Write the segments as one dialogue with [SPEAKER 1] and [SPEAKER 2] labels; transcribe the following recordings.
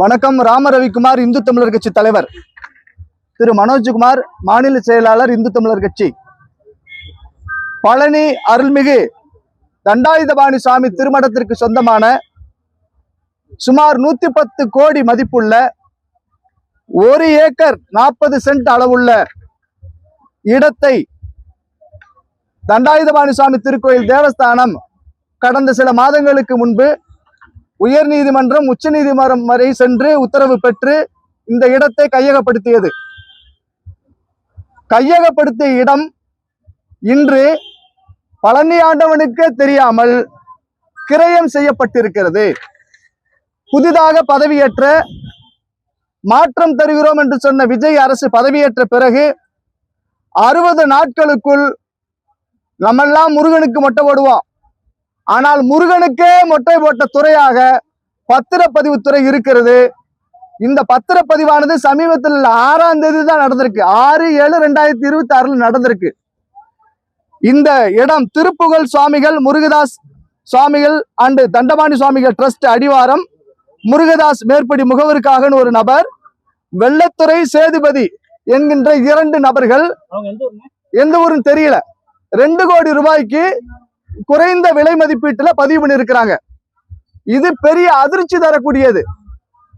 [SPEAKER 1] வணக்கம். ராம ரவிக்குமார், இந்து தமிழர் கட்சி தலைவர். திரு மனோஜ்குமார், மாநில செயலாளர், இந்து தமிழர் கட்சி. பழனி அருள்மிகு தண்டாயுதபாணி சுவாமி திருமடத்திற்கு சொந்தமான சுமார் 110 கோடி மதிப்புள்ள 1 ஏக்கர் 40 சென்ட் அளவுள்ள இடத்தை தண்டாயுதபாணி சுவாமி திருக்கோயில் தேவஸ்தானம் கடந்த சில மாதங்களுக்கு முன்பு உயர் நீதிமன்றம், உச்ச நீதிமன்றம் வரை சென்று உத்தரவு பெற்று இந்த இடத்தை கையகப்படுத்தியது. கையகப்படுத்திய இடம் இன்று பழனி ஆண்டவனுக்கே தெரியாமல் கிரயம் செய்யப்பட்டிருக்கிறது. புதிதாக பதவியேற்ற, மாற்றம் தருகிறோம் என்று சொன்ன விஜய் அரசு பதவியேற்ற பிறகு 60 நாட்களுக்குள் நம்மெல்லாம் முருகனுக்கு மொட்டை போடுவோம். ஆனால் முருகனுக்கே மொட்டை போட்ட துறையாக பத்திரப்பதிவுத்துறை இருக்கிறது. இந்த பத்திரப்பதிவானது சமீபத்தில் 6ஆம் தேதி தான் நடந்திருக்கு. 6/7/2026 நடந்திருக்கு. இந்த இடம் திருப்புகழ் சுவாமிகள், முருகதாஸ் சுவாமிகள் அண்டு தண்டபாணி சுவாமிகள் ட்ரஸ்ட் அடிவாரம். முருகதாஸ் மேற்படி முகவருக்காக ஒரு நபர், வெள்ளத்துறை சேதுபதி என்கின்ற 2 நபர்கள், எந்த ஊரும் தெரியல, 2 கோடி ரூபாய்க்கு குறைந்த விலை மதிப்பீட்டுல பதிவு பண்ணி இருக்கிறாங்க. இது பெரிய அதிர்ச்சி தரக்கூடியது.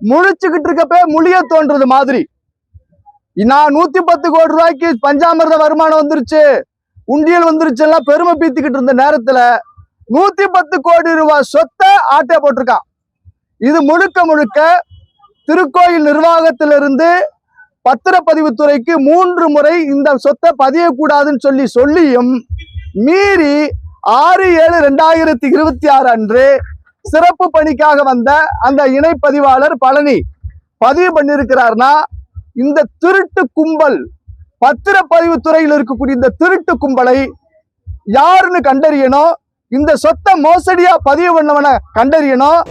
[SPEAKER 1] முழிச்சுக்கிட்டு இருக்கப்ப முழிய தோன்றது மாதிரி. நான் 110 கோடி ரூபாய்க்கு பஞ்சாமிர்த வருமானம் வந்துருச்சு, உண்டியல் வந்துருச்சு எல்லாம் பெருமை பீத்திக்கிட்டு இருந்த நேரத்துல 110 கோடி ரூபாய் சொத்தை ஆட்டை போட்டிருக்கான். இது முழுக்க முழுக்க திருக்கோயில் நிர்வாகத்திலிருந்து பத்திரப்பதிவுத்துறைக்கு 3 முறை இந்த சொத்தை பதியக்கூடாதுன்னு சொல்லியும் மீறி 6/7/2026 அன்று சிறப்பு பணிக்காக வந்த அந்த இணைப்பதிவாளர் பழனி பதிவு பண்ணியிருக்கிறார்னா, இந்த திருட்டு கும்பல், பத்திரப்பதிவுத்துறையில் இருக்கக்கூடிய இந்த திருட்டு கும்பலை யாருன்னு கண்டறியணும். இந்த சொத்தை மோசடியா பதிவு பண்ணவனை கண்டறியணும்.